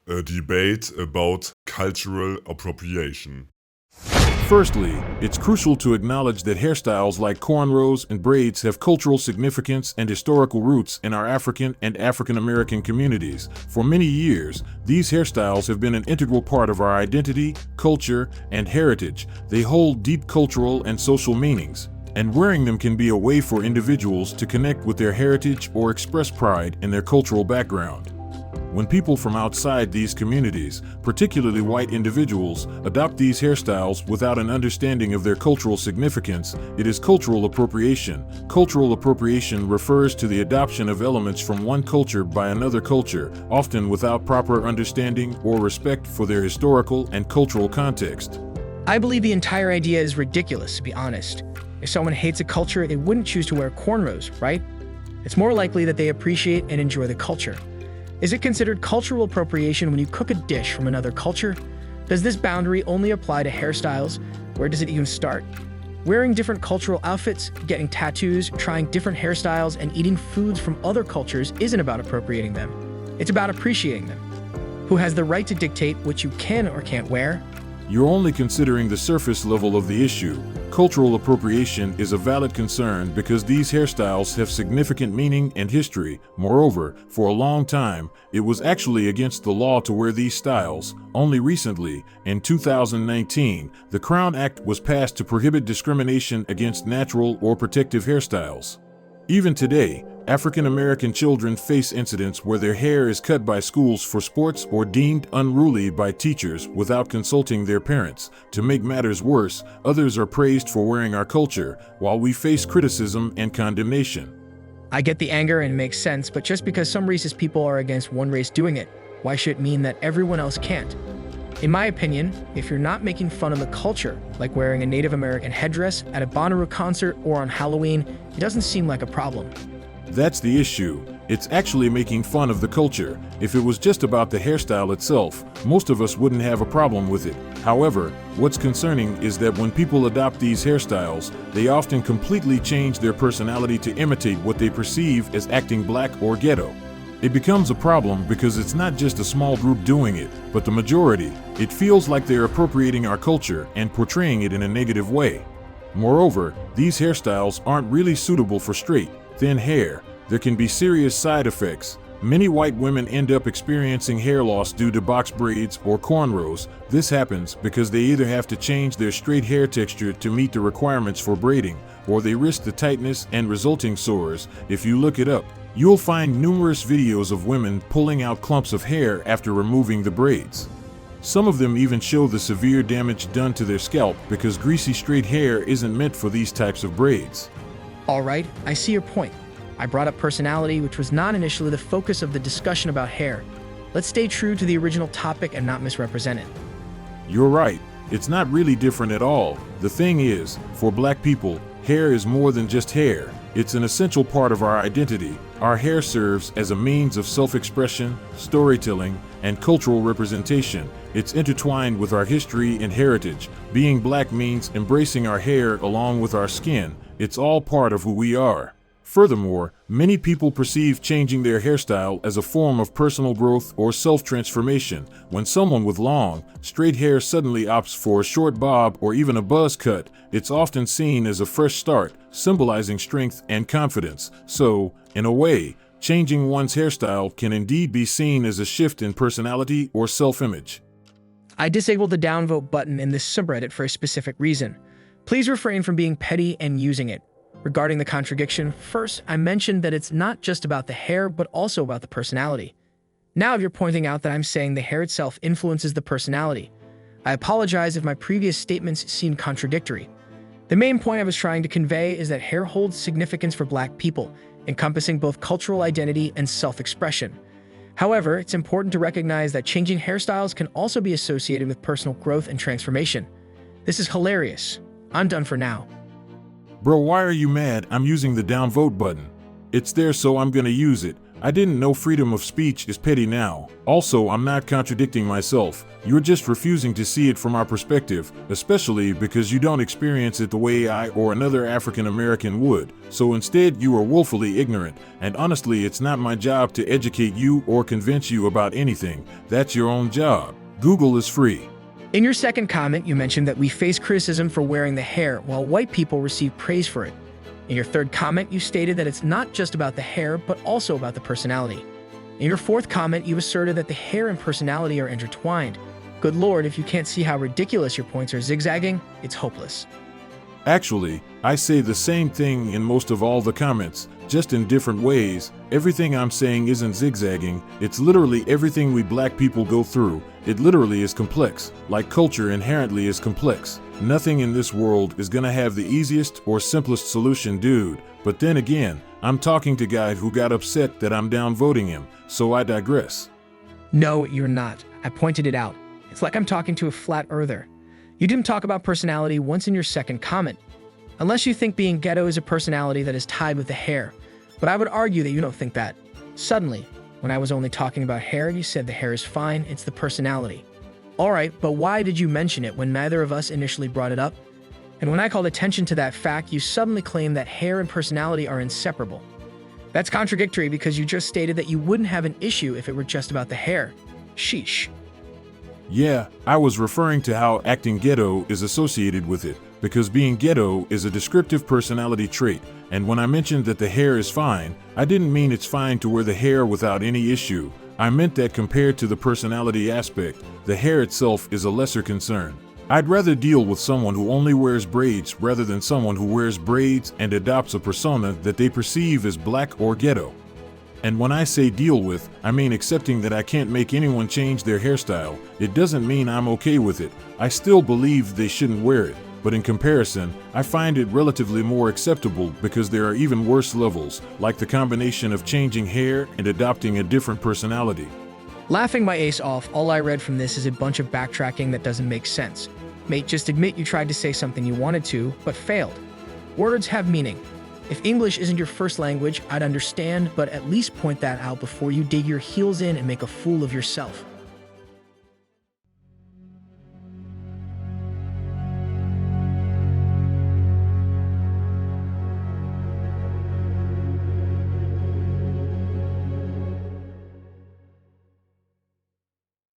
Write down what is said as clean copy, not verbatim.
A debate about cultural appropriation. Firstly, it's crucial to acknowledge that hairstyles like cornrows and braids have cultural significance and historical roots in our African and African American communities. For many years, these hairstyles have been an integral part of our identity, culture, and heritage. They hold deep cultural and social meanings, and wearing them can be a way for individuals to connect with their heritage or express pride in their cultural background. When people from outside these communities, particularly white individuals, adopt these hairstyles without an understanding of their cultural significance, it is cultural appropriation. Cultural appropriation refers to the adoption of elements from one culture by another culture, often without proper understanding or respect for their historical and cultural context. I believe the entire idea is ridiculous, to be honest. If someone hates a culture, they wouldn't choose to wear cornrows, right? It's more likely that they appreciate and enjoy the culture. Is it considered cultural appropriation when you cook a dish from another culture? Does this boundary only apply to hairstyles? Where does it even start? Wearing different cultural outfits, getting tattoos, trying different hairstyles, and eating foods from other cultures isn't about appropriating them. It's about appreciating them. Who has the right to dictate what you can or can't wear? You're only considering the surface level of the issue. Cultural appropriation is a valid concern because these hairstyles have significant meaning and history. Moreover, for a long time, it was actually against the law to wear these styles. Only recently, in 2019, the Crown Act was passed to prohibit discrimination against natural or protective hairstyles. Even today, African American children face incidents where their hair is cut by schools for sports or deemed unruly by teachers without consulting their parents. To make matters worse, others are praised for wearing our culture, while we face criticism and condemnation. I get the anger and it makes sense, but just because some racist people are against one race doing it, why should it mean that everyone else can't? In my opinion, if you're not making fun of the culture, like wearing a Native American headdress at a Bonnaroo concert or on Halloween, it doesn't seem like a problem. That's the issue. It's actually making fun of the culture. If it was just about the hairstyle itself, most of us wouldn't have a problem with it. However, what's concerning is that when people adopt these hairstyles, they often completely change their personality to imitate what they perceive as acting black or ghetto. It becomes a problem because it's not just a small group doing it, but the majority. It feels like they're appropriating our culture and portraying it in a negative way. Moreover, these hairstyles aren't really suitable for straight, thin hair. There can be serious side effects. Many white women end up experiencing hair loss due to box braids or cornrows. This happens because they either have to change their straight hair texture to meet the requirements for braiding, or they risk the tightness and resulting sores. If you look it up, you'll find numerous videos of women pulling out clumps of hair after removing the braids. Some of them even show the severe damage done to their scalp because greasy straight hair isn't meant for these types of braids. All right, I see your point. I brought up personality, which was not initially the focus of the discussion about hair. Let's stay true to the original topic and not misrepresent it. You're right. It's not really different at all. The thing is, for black people, hair is more than just hair. It's an essential part of our identity. Our hair serves as a means of self-expression, storytelling, and cultural representation. It's intertwined with our history and heritage. Being black means embracing our hair along with our skin. It's all part of who we are. Furthermore, many people perceive changing their hairstyle as a form of personal growth or self-transformation. When someone with long, straight hair suddenly opts for a short bob or even a buzz cut, it's often seen as a fresh start, symbolizing strength and confidence. So, in a way, changing one's hairstyle can indeed be seen as a shift in personality or self-image. I disabled the downvote button in this subreddit for a specific reason. Please refrain from being petty and using it. Regarding the contradiction, first, I mentioned that it's not just about the hair, but also about the personality. Now you're pointing out that I'm saying the hair itself influences the personality. I apologize if my previous statements seemed contradictory. The main point I was trying to convey is that hair holds significance for black people, encompassing both cultural identity and self-expression. However, it's important to recognize that changing hairstyles can also be associated with personal growth and transformation. This is hilarious. I'm done for now. Bro, why are you mad? I'm using the downvote button. It's there, so I'm gonna use it. I didn't know freedom of speech is petty now. Also, I'm not contradicting myself. You're just refusing to see it from our perspective, especially because you don't experience it the way I or another African American would. So instead, you are woefully ignorant, and honestly, it's not my job to educate you or convince you about anything. That's your own job. Google is free. In your second comment, you mentioned that we face criticism for wearing the hair, while white people receive praise for it. In your third comment, you stated that it's not just about the hair, but also about the personality. In your fourth comment, you asserted that the hair and personality are intertwined. Good Lord, if you can't see how ridiculous your points are zigzagging, it's hopeless. Actually, I say the same thing in most of all the comments, just in different ways. Everything I'm saying isn't zigzagging, it's literally everything we black people go through. It literally is complex, like culture inherently is complex. Nothing in this world is gonna have the easiest or simplest solution, dude. But then again, I'm talking to guys who got upset that I'm downvoting him, so I digress. No, you're not. I pointed it out. It's like I'm talking to a flat earther. You didn't talk about personality once in your second comment. Unless you think being ghetto is a personality that is tied with the hair. But I would argue that you don't think that. Suddenly, when I was only talking about hair, you said the hair is fine, it's the personality. Alright, but why did you mention it when neither of us initially brought it up? And when I called attention to that fact, you suddenly claimed that hair and personality are inseparable. That's contradictory because you just stated that you wouldn't have an issue if it were just about the hair. Sheesh. Yeah, I was referring to how acting ghetto is associated with it, because being ghetto is a descriptive personality trait, and when I mentioned that the hair is fine, I didn't mean it's fine to wear the hair without any issue. I meant that compared to the personality aspect, the hair itself is a lesser concern. I'd rather deal with someone who only wears braids rather than someone who wears braids and adopts a persona that they perceive as black or ghetto. And when I say deal with, I mean accepting that I can't make anyone change their hairstyle. It doesn't mean I'm okay with it. I still believe they shouldn't wear it. But in comparison, I find it relatively more acceptable because there are even worse levels, like the combination of changing hair and adopting a different personality. Laughing my ace off, all I read from this is a bunch of backtracking that doesn't make sense. Mate, just admit you tried to say something you wanted to, but failed. Words have meaning. If English isn't your first language, I'd understand, but at least point that out before you dig your heels in and make a fool of yourself.